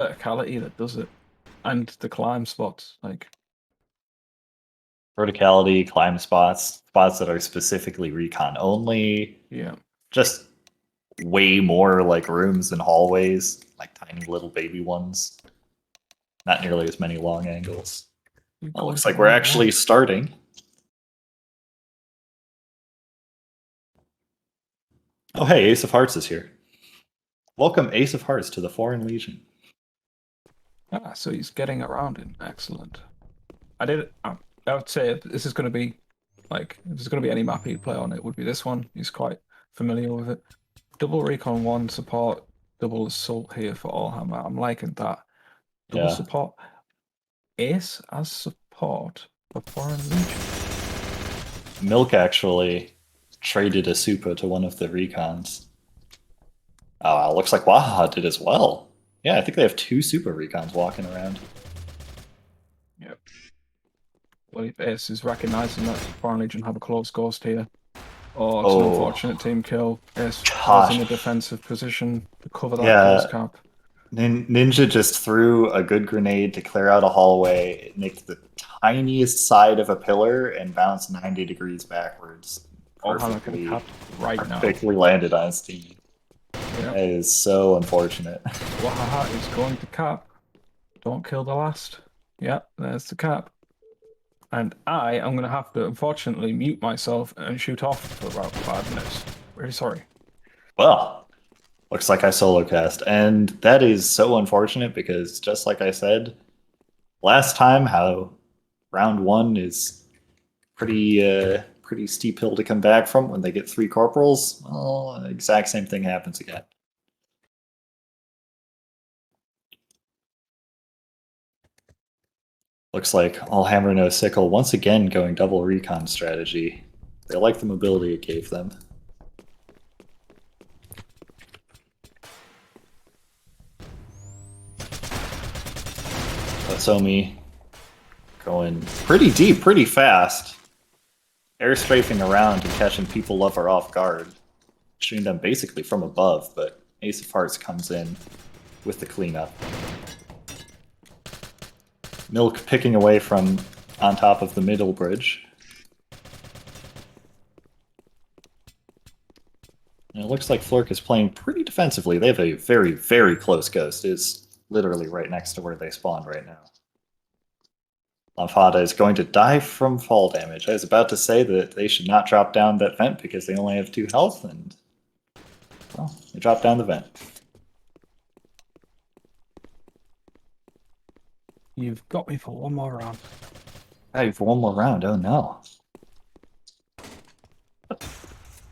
verticality that does it, and the climb spots. Like, Verticality, climb spots, spots that are specifically recon only, yeah, just way more like rooms and hallways, like tiny little baby ones. Not nearly as many long angles. you're Well, going looks to like we're round actually one. starting. Oh, hey, Ace of Hearts is here. Welcome, Ace of Hearts, to the Foreign Legion. Ah, so he's getting around it. Excellent. I did. I would say if this is going to be like if there's going to be any map he'd play on, it would be this one. He's quite familiar with it. Double recon one support, double assault here for Allhammer. I'm liking that. Double Yeah. support. Ace as support for Foreign Legion. Milk actually traded a super to one of the recons. Looks like Wahaha did as well. Yeah, I think they have two super recons walking around. Yep. Well, if Ace is recognizing that Foreign Legion have a close ghost here. Oh, it's an Oh, unfortunate team kill. Ace was in gosh. a defensive position to cover that ghost Yeah, cap. Ninja just threw a good grenade to clear out a hallway. It nicked the tiniest side of a pillar and bounced 90 degrees backwards. Allhammer can cap right now. Perfectly landed on his team. Yep. That is so unfortunate. Wahaha is going to cap. Don't kill the last. Yep, there's the cap. And I am going to have to, unfortunately, mute myself and shoot off for about 5 minutes. Very sorry. Well, looks like I solo cast, and that is so unfortunate because just like I said last time, how round one is pretty steep hill to come back from when they get three corporals. Well, exact same thing happens again. Looks like all hammer no sickle once again going double recon strategy. They like the mobility it gave them. Otsomi going pretty deep, pretty fast. Air strafing around and catching people lover off guard. Shooting them basically from above, but Ace of Hearts comes in with the cleanup. Milk picking away from on top of the middle bridge. And it looks like FLRK is playing pretty defensively. They have a very, very close ghost. It is literally right next to where they spawned right now. Lamfada is going to die from fall damage. I was about to say that they should not drop down that vent because they only have 2 health, and well, they dropped down the vent. You've got me for one more round. Hey, for one more round. Oh no.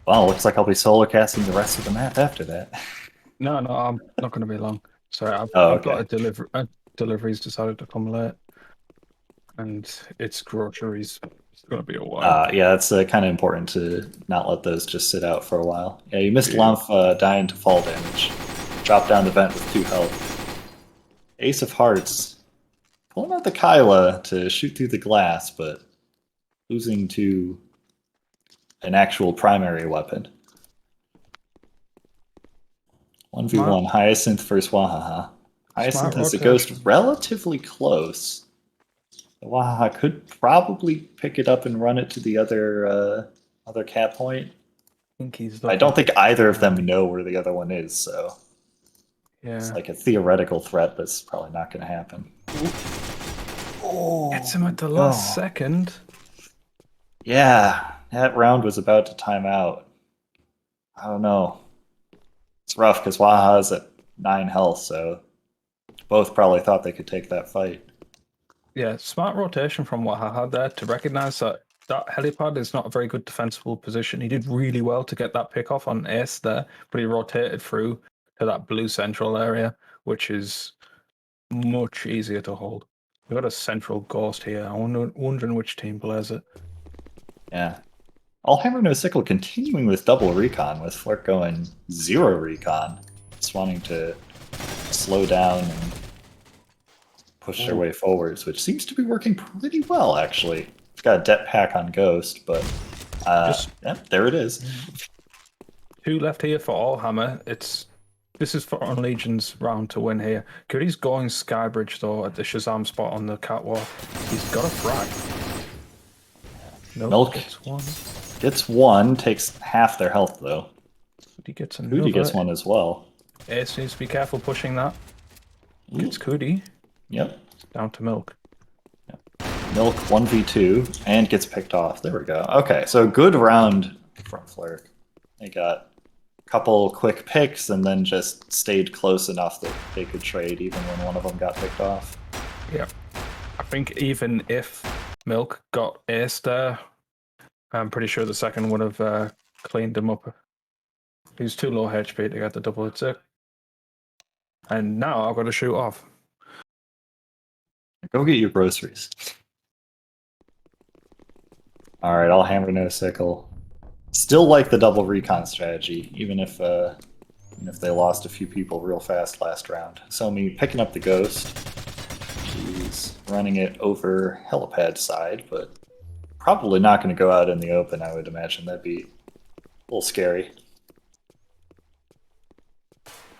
Well, looks like I'll be solo casting the rest of the map after that. No, no, I'm not going to be long. Sorry, Oh, I've got okay. a delivery's decided to come late, and it's groceries. It's going to be a while. Yeah, it's kind of important to not let those just sit out for a while. Yeah, you missed Yeah. Lamph dying to fall damage. Dropped down the vent with 2 health. Ace of Hearts pulling out the Kyla to shoot through the glass, but losing to an actual primary weapon. 1v1 Hyacinth versus Wahaha. Hyacinth has the ghost relatively close. Wahaha could probably pick it up and run it to the other cap point. I don't think either of them know where the other one is, so yeah, it's like a theoretical threat that's probably not going to happen. Oh, gets him at the last second. Yeah, that round was about to time out. I don't know. It's rough because Waha's at 9 health, so both probably thought they could take that fight. Yeah, smart rotation from Wahaha there to recognize that that helipad is not a very good defensible position. He did really well to get that pick off on Ace there, but he rotated through to that blue central area, which is much easier to hold. We've got a central ghost here. I'm wondering which team plays it. Yeah. All hammer no sickle continuing with double recon, with FLRK going 0 recon, just wanting to slow down and push their way forwards, which seems to be working pretty well, actually. It's got a det pack on Ghost, but yeah, there it is. 2 left here for Allhammer. It's This is for on Legion's round to win here. Cody's going Skybridge though at the Shazam spot on the catwalk. He's got a frag. Nope, Milk gets one. gets one, takes half their health though. Cody gets Cootie another. gets one as well. Ace needs to be careful pushing that. Ooh. Gets Cody. Yep. Down to Milk. Milk 1v2 and gets picked off. There we go. Okay, so good round from FLRK. They got a couple quick picks and then just stayed close enough that they could trade even when one of them got picked off. Yeah. I think even if Milk got Ace there, I'm pretty sure the second would have cleaned him up. He's too low HP to get the double hit. And now I've got to shoot off. Go get your groceries. Alright, I'll hammer no sickle. Still like the double recon strategy, even if they lost a few people real fast last round. So me picking up the ghost. He's running it over helipad side, but probably not going to go out in the open, I would imagine. That'd be a little scary.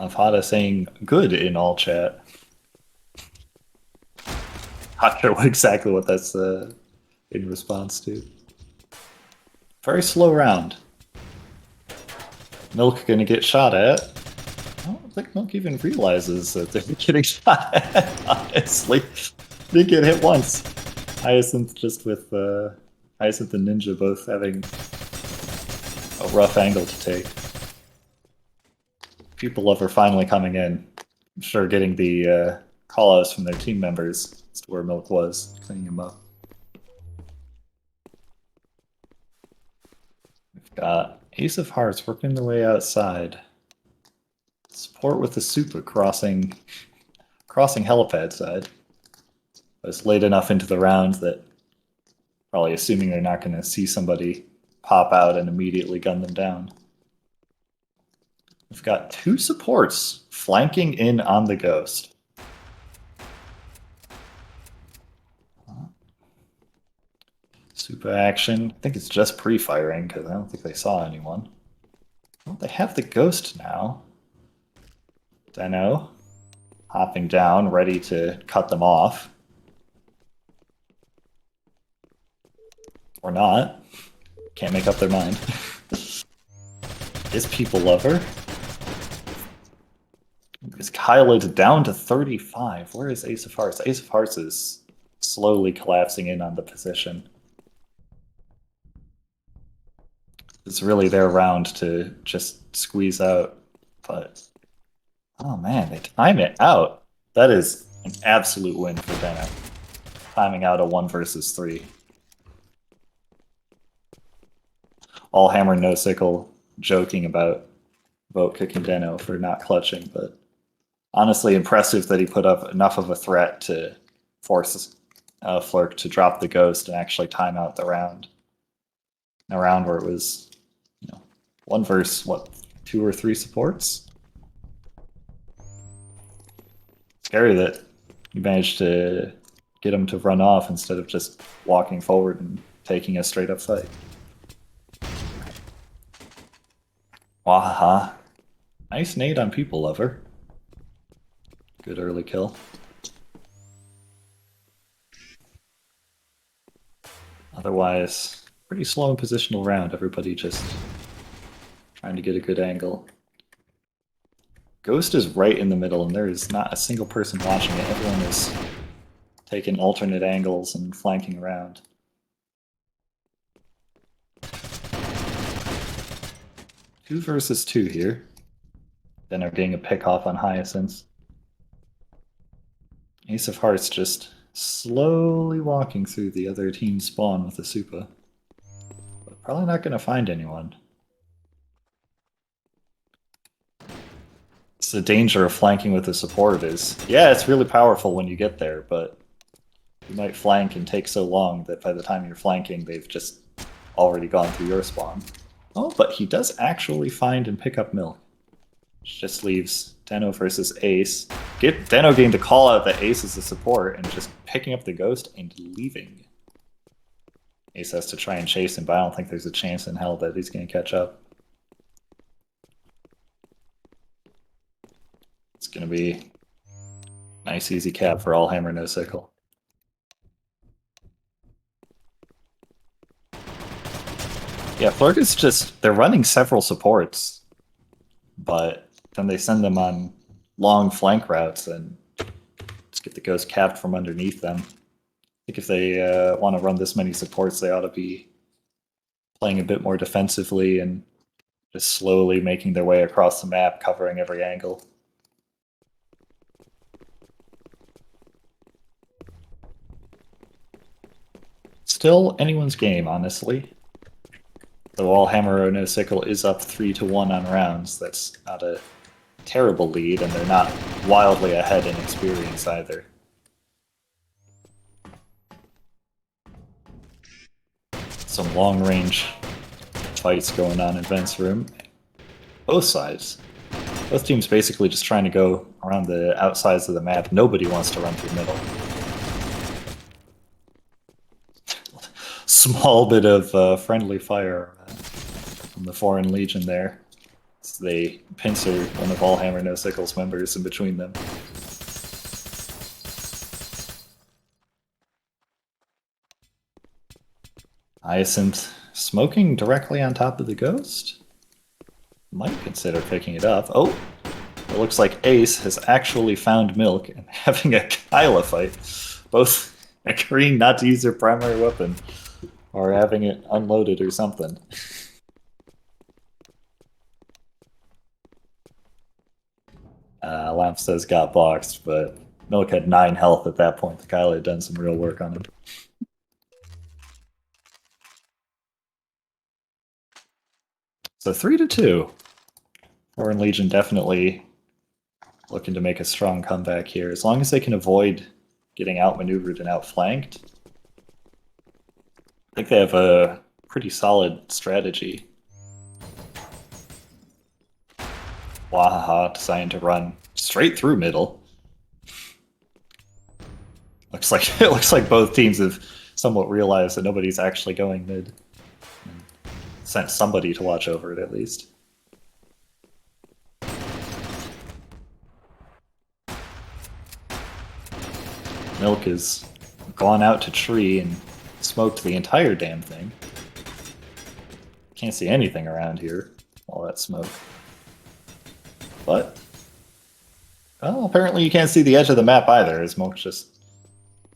Avada saying good in all chat. Not sure exactly what that's in response to. Very slow round. Milk gonna get shot at. I don't think Milk even realizes that they're getting shot at, honestly. They get hit once. Hyacinth just with Hyacinth and Ninja both having a rough angle to take. People Lover finally coming in. I'm sure getting the call-outs from their team members as to where Milk was, cleaning him up. We've got Ace of Hearts working their way outside. Support with the Super crossing helipad side. It's late enough into the round that probably assuming they're not going to see somebody pop out and immediately gun them down. We've got two supports flanking in on the ghost. Super action. I think it's just pre-firing because I don't think they saw anyone. Well, they have the ghost now. Deno hopping down, ready to cut them off. Or not. Can't make up their mind. Is People Lover? Is Kyled down to 35? Where is Ace of Hearts? Ace of Hearts is slowly collapsing in on the position. It's really their round to just squeeze out, but oh man, they time it out. That is an absolute win for Deno. Timing out a 1 versus 3. All hammer no sickle joking about vote kicking Deno for not clutching, but honestly impressive that he put up enough of a threat to force FLRK to drop the ghost and actually time out the round. In a round where it was, 1 versus, 2 or 3 supports? Scary that you managed to get him to run off instead of just walking forward and taking a straight up fight. Wahaha. Nice nade on People Lover. Good early kill. Otherwise, pretty slow and positional round. Everybody just trying to get a good angle. Ghost is right in the middle, and there is not a single person watching it. Everyone is taking alternate angles and flanking around. Two versus 2 here. Then are getting a pick off on Hyacinth. Ace of Hearts just slowly walking through the other team's spawn with a Supa. But probably not going to find anyone. It's the danger of flanking with a support is, yeah, it's really powerful when you get there, but you might flank and take so long that by the time you're flanking, they've just already gone through your spawn. Oh, but he does actually find and pick up Milk. Which just leaves Deno versus Ace. Get Deno getting the call out that Ace is the support and just picking up the ghost and leaving. Ace has to try and chase him, but I don't think there's a chance in hell that he's going to catch up. gonna be nice easy cap for all hammer no sickle. Yeah, FLRK is just, they're running several supports, but then they send them on long flank routes and just get the ghost capped from underneath them. I think if they want to run this many supports, they ought to be playing a bit more defensively and just slowly making their way across the map, covering every angle. Still anyone's game, honestly. Though all hammer no sickle is up 3-1 on rounds, that's not a terrible lead, and they're not wildly ahead in experience either. Some long-range fights going on in Vent's room. Both sides. Both teams basically just trying to go around the outsides of the map. Nobody wants to run through middle. Small bit of friendly fire from the Foreign Legion there. So they pincer one of all Hammer No Sickles members in between them. Hyacinth smoking directly on top of the ghost? Might consider picking it up. Oh, it looks like Ace has actually found Milk and having a Kyla fight. Both agreeing not to use their primary weapon or having it unloaded or something. Lamp says got boxed, but Milk had 9 health at that point. The Kyla had done some real work on him. So 3-2. Foreign Legion definitely looking to make a strong comeback here. As long as they can avoid getting outmaneuvered and outflanked, I think they have a pretty solid strategy. Wahaha deciding to run straight through middle. It looks like both teams have somewhat realized that nobody's actually going mid. And sent somebody to watch over it at least. Milk has gone out to tree and smoked the entire damn thing. Can't see anything around here, all that smoke. But, well, apparently you can't see the edge of the map either, as Milk just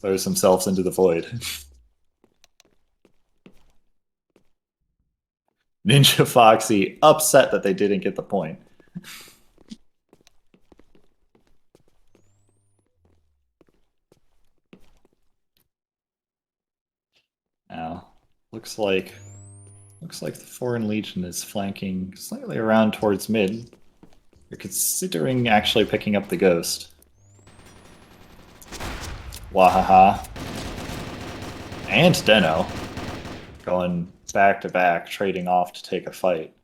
throws themselves into the void. Ninja Foxy upset that they didn't get the point. Now, looks like the Foreign Legion is flanking slightly around towards mid. They're considering actually picking up the ghost. Wahaha. And Deno going back to back, trading off to take a fight.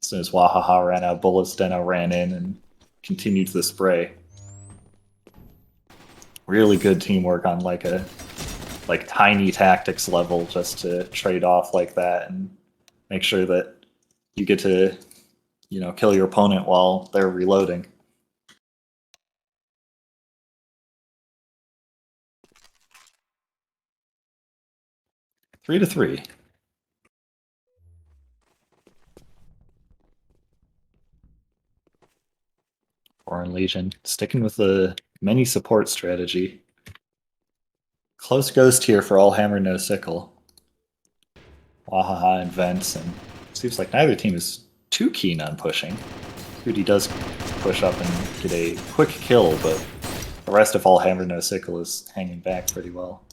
As soon as Wahaha ran out of bullets, Deno ran in and continued the spray. Really good teamwork on like tiny tactics level, just to trade off like that and make sure that you get to, kill your opponent while they're reloading. Three to 3. Foreign Legion sticking with the many support strategy. Close ghost here for all hammer no sickle. Wahaha and Vents, and it seems like neither team is too keen on pushing. Rudy does push up and get a quick kill, but the rest of all hammer no sickle is hanging back pretty well.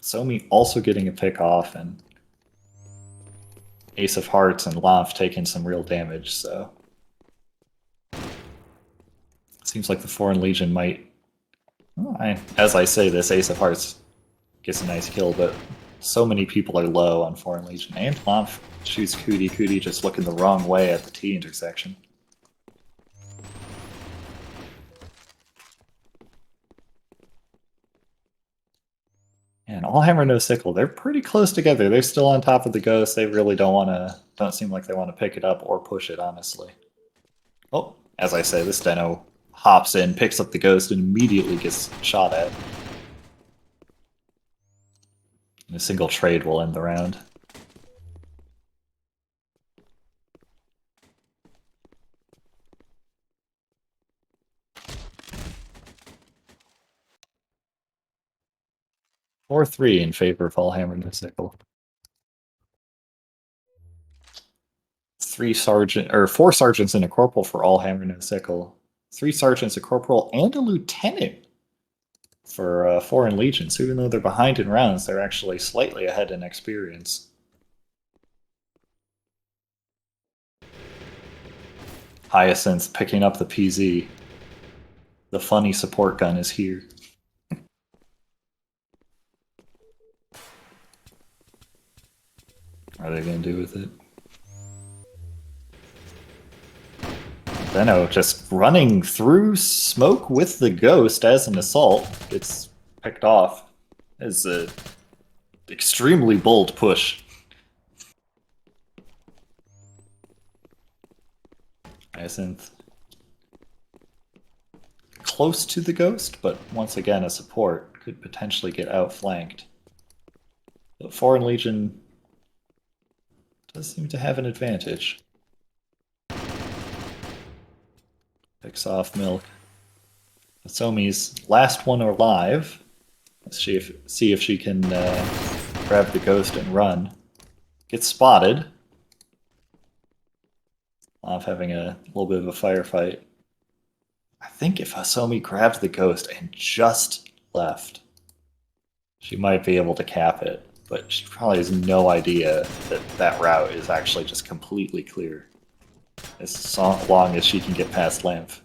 Somi also getting a pick off, and Ace of Hearts and Lamp taking some real damage, so it seems like the Foreign Legion might... as I say this, Ace of Hearts gets a nice kill, but so many people are low on Foreign Legion. And Lamp shoots Cootie. Cootie just looking the wrong way at the T intersection. And all hammer no sickle, they're pretty close together. They're still on top of the ghost. They really don't seem like they want to pick it up or push it, honestly. Oh, as I say, this Deno hops in, picks up the ghost, and immediately gets shot at. And a single trade will end the round. Or 3 in favor of Allhammer no Sickle. 4 sergeants and a corporal for Allhammer no Sickle. 3 sergeants, a corporal, and a lieutenant for Foreign Legion. So even though they're behind in rounds, they're actually slightly ahead in experience. Hyacinth picking up the PZ. The funny support gun is here. What are they going to do with it? Zeno just running through smoke with the ghost as an assault. Gets picked off. It's an extremely bold push. Hyacinth close to the ghost, but once again a support could potentially get outflanked. The Foreign Legion does seem to have an advantage. Picks off Milk. Somi's last one alive. Let's see if she can grab the ghost and run. Gets spotted. Off having a little bit of a firefight. I think if Hasomi grabbed the ghost and just left, she might be able to cap it. But she probably has no idea that that route is actually just completely clear. As long as she can get past Lymph.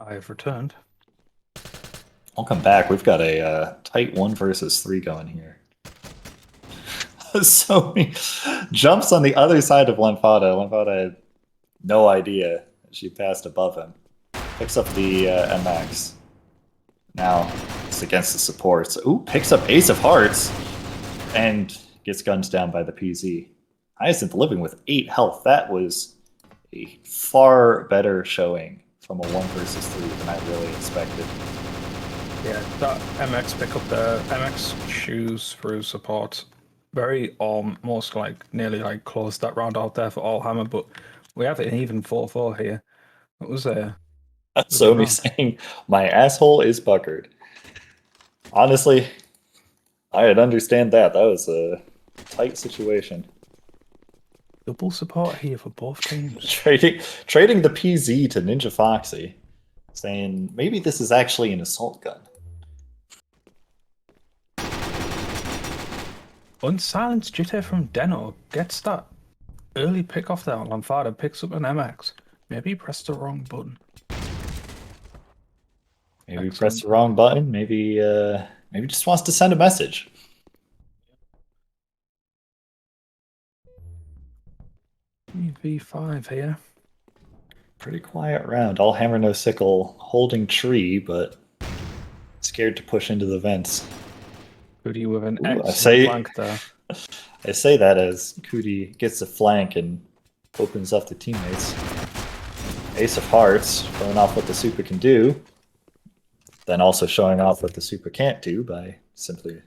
I have returned. I'll come back. We've got a tight 1 versus 3 going here. Hasomi jumps on the other side of Lymphata. Lymphata had no idea she passed above him. Picks up the MX. Now it's against the supports. Ooh, picks up Ace of Hearts and gets gunned down by the PZ. Hyacinth living with 8 health. That was a far better showing from a 1 versus 3 than I really expected. Yeah, that MX pick up there. MX shoes through support. Very almost like nearly like closed that round out there for Allhammer, but we have an even 4-4 here. It was So me saying my asshole is puckered. Honestly, I'd understand that. That was a tight situation. double support here for both teams. Trading the PZ to Ninja Foxy, saying maybe this is actually an assault gun. Unsilenced jitter from Deno gets that early pick off there on Lymphata, picks up an MX. Maybe he pressed the wrong button. Maybe pressed the wrong button. Maybe just wants to send a message. V5 here. Pretty quiet round. Allhammer no Sickle holding tree, but scared to push into the vents. Cootie with an Ooh, excellent flank there. I say that as Cootie gets the flank and opens up the teammates. Ace of Hearts, showing off what the super can do. Then also showing off what the super can't do by simply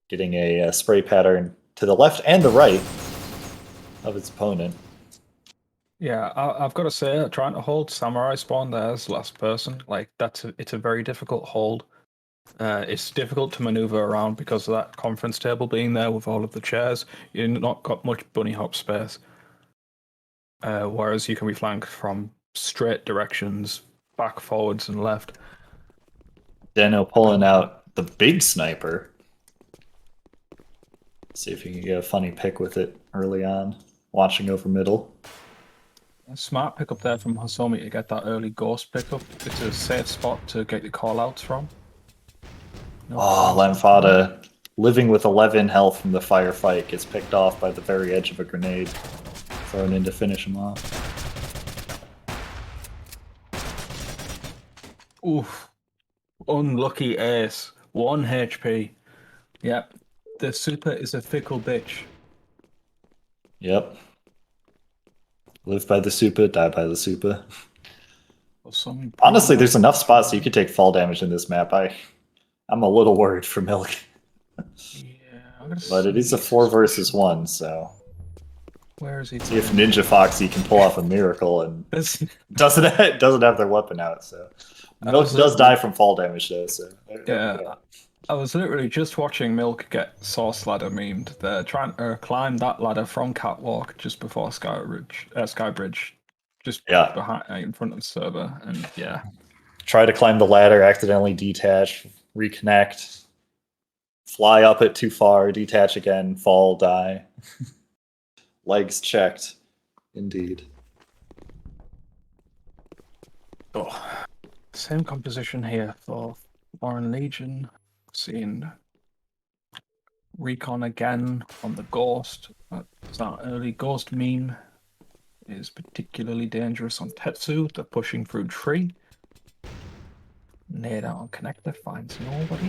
getting a spray pattern to the left and the right of its opponent. Yeah, I've got to say, trying to hold Samurai Spawn there as last person, like it's a very difficult hold. It's difficult to maneuver around because of that conference table being there with all of the chairs. You've not got much bunny hop space. Whereas you can be flanked from straight directions, back, forwards, and left. Deno pulling out the big sniper. See if you can get a funny pick with it early on. Watching over middle. A smart pickup there from Hasomi to get that early ghost pickup. It's a safe spot to get your call-outs from. Lymphata, living with 11 health from the firefight, gets picked off by the very edge of a grenade. Thrown in to finish him off. Oof. Unlucky ace. 1 HP. Yep. The super is a fickle bitch. Yep. Live by the super, die by the super. Well, some Honestly, there's pre-market enough spots so you shot. could take fall damage in this map. I'm a little worried for Milk, Yeah, I'm gonna but it is a see 4 versus suspicion. 1, so Where is he see if playing? Ninja Foxy can pull off a miracle and This- doesn't have their weapon out. So I was Milk does die literally, from fall damage though. So yeah, yeah, I was literally just watching Milk get Source Ladder memed. They're trying to climb that ladder from Catwalk just before Skybridge, just yeah. behind in front of the server, and yeah, Try to climb the ladder, accidentally detach, reconnect, fly up it too far, detach again, fall, die. Legs checked, indeed. oh, same composition here for Foreign Legion. Seeing Recon again on the Ghost. That early Ghost meme is particularly dangerous on Tetsu. They're pushing through tree. Nade out on connector finds nobody.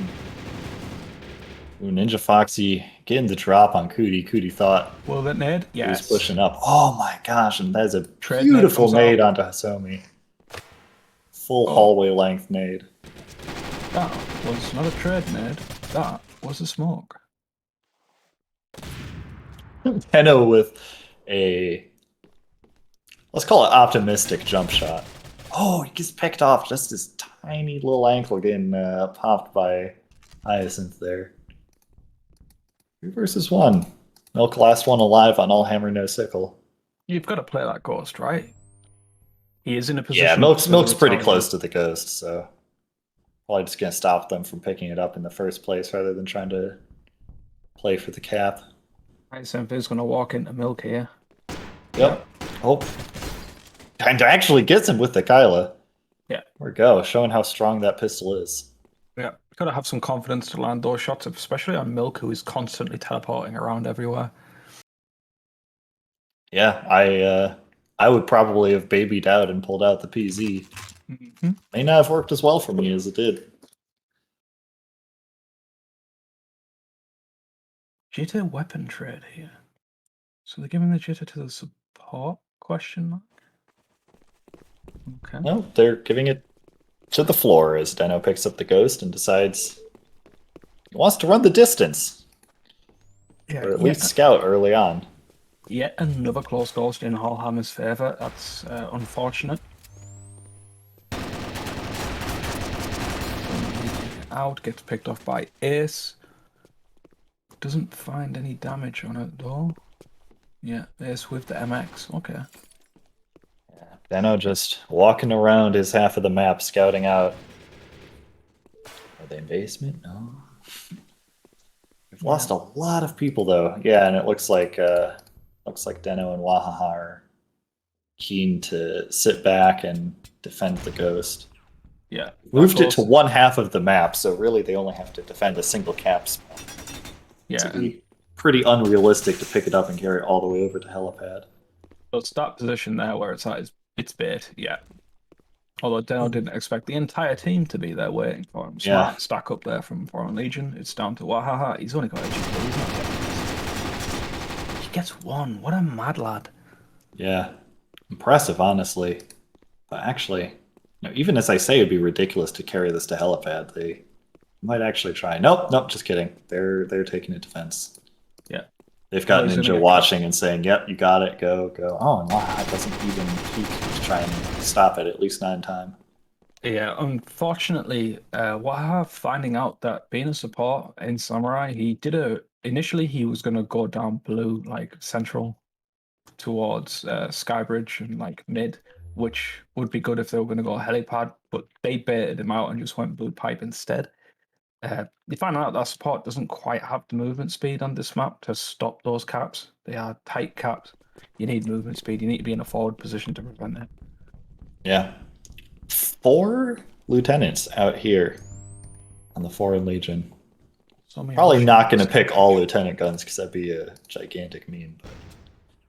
Ooh, Ninja Foxy getting the drop on Cootie. Cootie thought Will that nade? he was Yes. pushing up. Oh my gosh, and that is a Trade nade beautiful comes out. nade onto Hasomi. Full Oh, hallway length nade. that was not a trade nade. That was a smoke. Tenno with a, let's call it optimistic jump shot. Oh, he gets picked off. Just his tiny little ankle getting popped by Hyacinth there. 3 versus 1. Milk last one alive on all hammer no sickle. You've got to play that Ghost, right? He is in a Yeah, position to Milk's pretty close retaliate. to the ghost, so probably just gonna stop them from picking it up in the first place rather than trying to play for the cap. Right, Senpei's going to walk into Milk here. Yep. Yep. Oh, and actually gets him with the Kyla. Yeah. There we go, showing how strong that pistol is. Yeah. Got to have some confidence to land those shots, especially on Milk, who is constantly teleporting around everywhere. Yeah, I would probably have babied out and pulled out the PZ. Mhm. May not have worked as well for me as it did. Jitter weapon trade here. So they're giving the jitter to the support? Question mark. Okay. No, they're giving it to the floor as Deno picks up the ghost and decides he wants to run the distance, Yeah. or at least scout early on. Yet another close ghost in Hallhammer's favour. That's unfortunate. Out gets picked off by Ace. Doesn't find any damage on it though. Yeah, Ace with the MX. Okay. Deno just walking around his half of the map, scouting out. Are they in basement? No. We've lost a lot of people though. Yeah, and it looks like Deno and Wahaha are keen to sit back and defend the ghost. Yeah. Moved it to one half of the map, so really they only have to defend a single cap spot. Yeah, To be pretty unrealistic to pick it up and carry it all the way over to helipad. so it's that position there where it's at, it's bait, yeah. Although Dell didn't expect the entire team to be there waiting for him. Yeah, Smart stack up there from Foreign Legion. It's down to Wahaha. He's only got a GP. He's not getting this. He gets one. What a mad lad. yeah. Impressive, honestly. But actually, even as I say it'd be ridiculous to carry this to helipad, they might actually try. Nope, just kidding. They're taking it defense. Yeah. They've got He's gonna Ninja get watching and saying, "Yep, you got it. Go, go." Oh, and Wahaha doesn't even peek to try and stop it, at least not in time. Yeah, unfortunately, Waha finding out that being a support in Samurai, initially he was gonna go down blue, like central towards Skybridge and like mid, which would be good if they were gonna go helipad, but they baited him out and just went blue pipe instead. You find out that support doesn't quite have the movement speed on this map to stop those caps. They are tight caps. You need movement speed. You need to be in a forward position to prevent it. Yeah, 4 lieutenants out here on the Foreign Legion. Probably not going to pick all lieutenant guns because that'd be a gigantic meme. But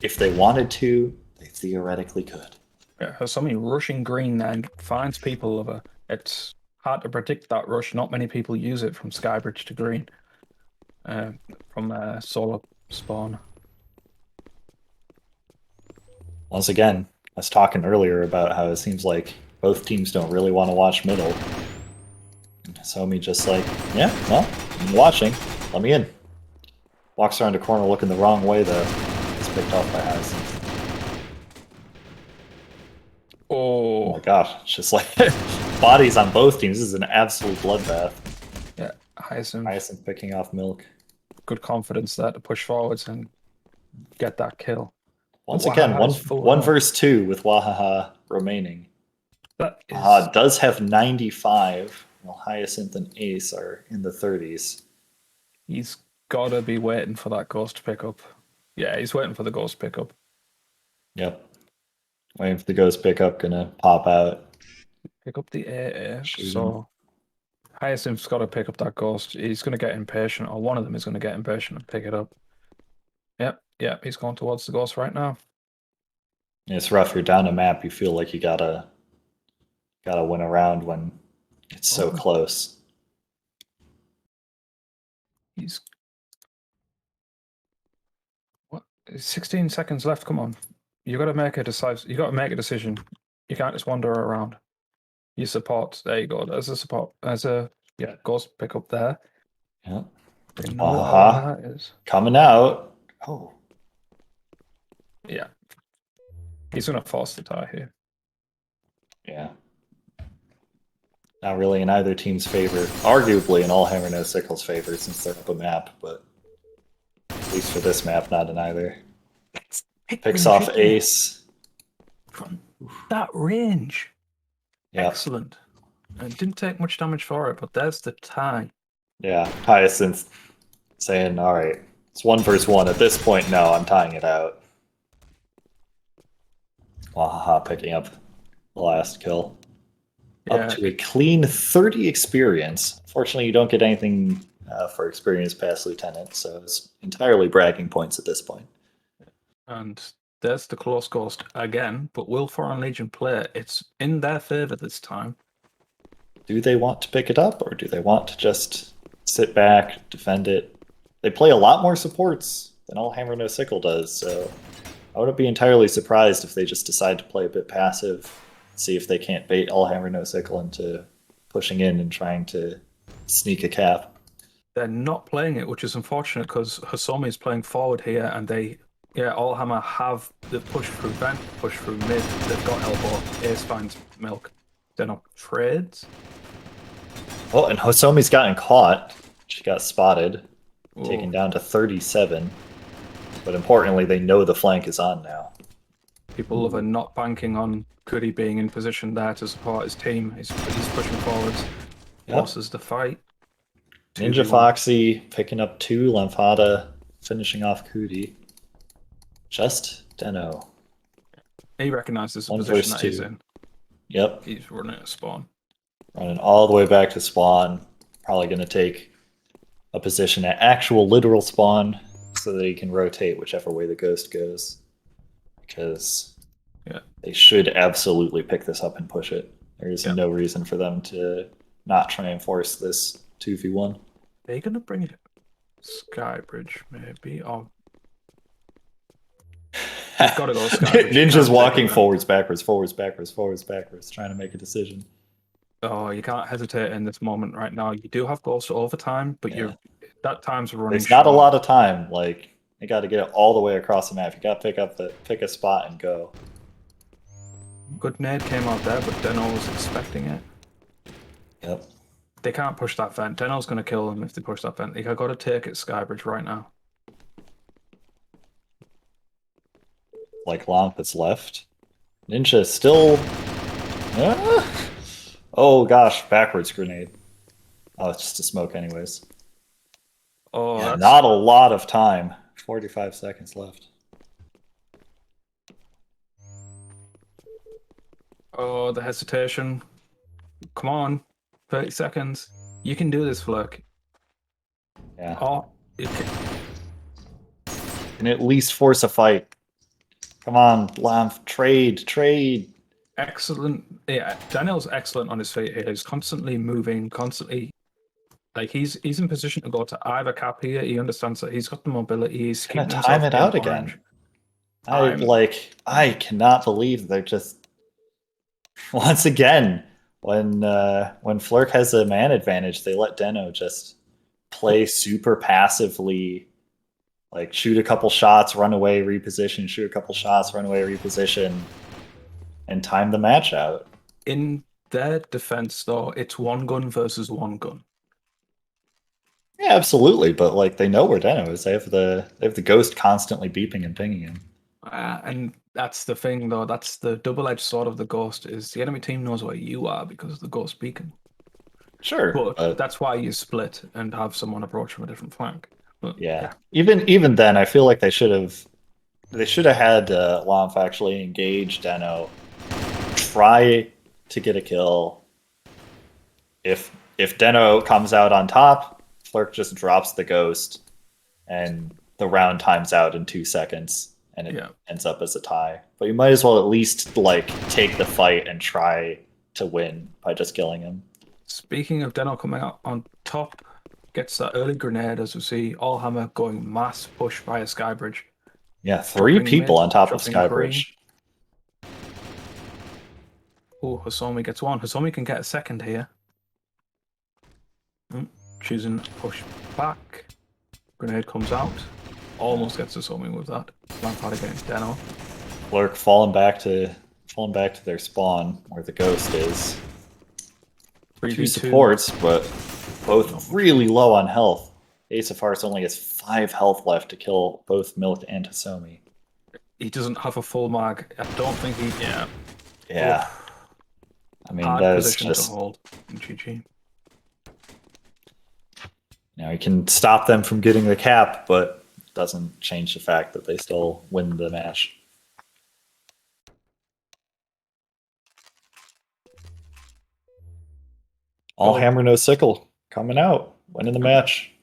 if they wanted to, they theoretically could. Yeah, somebody rushing green and finds people over. It's hard to predict that rush. Not many people use it from Skybridge to green, uh, from solar spawn. Once again, I was talking earlier about how it seems like Both teams don't really want to watch middle. Somi just like, yeah, well, I'm watching. Let me in. Walks around a corner looking the wrong way, though. It's picked off by Hyacinth. Oh my gosh, it's just like bodies on both teams. This is an absolute bloodbath. Yeah, Hyacinth picking off Milk. Good confidence there to push forwards and get that kill. Once again, one versus 2 with Wahaha remaining. Wahaha does have 95, while Hyacinth and Ace are in the 30s. He's got to be waiting for that ghost to pick up. Yeah, he's waiting for the ghost to pick up. Yep. Waiting for the ghost pickup, gonna pop out. Pick up the AA. So Hyacinth's got to pick up that ghost. He's going to get impatient, or one of them is going to get impatient and pick it up. Yep, he's going towards the ghost right now. It's rough. You're down a map. You feel like you gotta win a round when it's so close. He's what? 16 seconds left. Come on, you got to make a decisive. You got to make a decision. You can't just wander around. You support. There you go. There's a support. There's a ghost pick up there. Yeah. They know what that is coming out. Oh. Yeah. He's gonna force the tie here. Yeah. Not really in either team's favor. Arguably in all Hammer No Sickle's favor since they're up a map, but at least for this map, not in either. Picks off Ace. From that range. Yep. Excellent. It didn't take much damage for it, but there's the tie. Yeah, Hyacinth saying, all right, it's 1 versus 1. At this point, no, I'm tying it out. Wahaha picking up the last kill. Yeah. Up to a clean 30 experience. Fortunately, you don't get anything for experience past Lieutenant, so it's entirely bragging points at this point. And there's the close ghost again, but will Foreign Legion play? It's in their favor this time. Do they want to pick it up, or do they want to just sit back, defend it? They play a lot more supports than all Hammer No Sickle does, so I wouldn't be entirely surprised if they just decide to play a bit passive, see if they can't bait all Hammer No Sickle into pushing in and trying to sneak a cap. They're not playing it, which is unfortunate because Hosomi is playing forward here, and they, all Hammer have the push through vent, push through mid. They've got elbow. Ace finds Milk. They're not trades. Oh, and Hosomi's gotten caught. She got spotted, taken down to 37. But importantly, they know the flank is on now. People are not banking on Goody being in position there to support his team. He's pushing forwards. Forces the fight. Ninja Foxy picking up 2, Lamphada finishing off Cootie. Just Deno. He recognizes the position that he's in. Yep. He's running at spawn. Running all the way back to spawn. Probably going to take a position at actual literal spawn so that he can rotate whichever way the ghost goes. Because they should absolutely pick this up and push it. There is no reason for them to not try and force this 2v1. They're going to bring it Skybridge, maybe. Oh. You've got to go Skybridge. Ninja's walking forwards, backwards, forwards, backwards, forwards, backwards, trying to make a decision. Oh, you can't hesitate in this moment right now. You do have Ghost overtime, but that time's running There's not a lot of time. Like, you got to get it all the way across the map. You got to pick a spot and go. Good nade came out there, but Deno was expecting it. Yep. They can't push that vent. Deno's going to kill them if they push that vent. They got to take it Skybridge right now. Like Lamp is left. Ninja still... Oh gosh, backwards grenade. Oh, it's just a smoke anyways. Oh, yeah, not a lot of time. 45 seconds left. Oh, the hesitation. Come on. 30 seconds. You can do this, FLRK. Yeah. Oh, can at least force a fight. Come on, Lamp. Trade. Excellent. Yeah, Daniel's excellent on his feet here. He's constantly moving, constantly. Like, he's in position to go to either cap here. He understands that he's got the mobility. He's gonna time it out again. I cannot believe they're just Once again, when FLRK has a man advantage, they let Deno just play super passively, like shoot a couple shots, run away, reposition, shoot a couple shots, run away, reposition, and time the match out. In their defense, though, it's one gun versus one gun. Yeah, absolutely. But like they know where Deno is. They have the ghost constantly beeping and pinging him. And that's the thing, though. That's the double-edged sword of the ghost. Is the enemy team knows where you are because of the ghost beacon. Sure, But but that's why you split and have someone approach from a different flank. But yeah, yeah, even then, I feel like they should have had Lomf actually engage Deno, try to get a kill. If Deno comes out on top, FLRK just drops the ghost, and the round times out in 2 seconds, and it yeah. ends up as a tie. But you might as well at least like take the fight and try to win by just killing him. Speaking of Deno coming out on top, gets that early grenade as we see Allhammer going mass push via Skybridge, Yeah, three dropping people mid, on top of dropping green. Skybridge. Oh, Hasomi gets one. Hasomi can get a second here. Choosing to push back. Grenade comes out. Almost gets Hasomi with that. Lampard against Deno. FLRK falling back to their spawn where the ghost is. Two 3v2. supports, but both really low on health. Ace of Hearts only has 5 health left to kill both Milk and Hasomi. He doesn't have a full mag. I don't think he. Yeah. Yeah, Oof. I mean Hard that is position to just hold in GG. you can stop them from getting the cap, but doesn't change the fact that they still win the match. All Oh. hammer no sickle coming out, winning the match.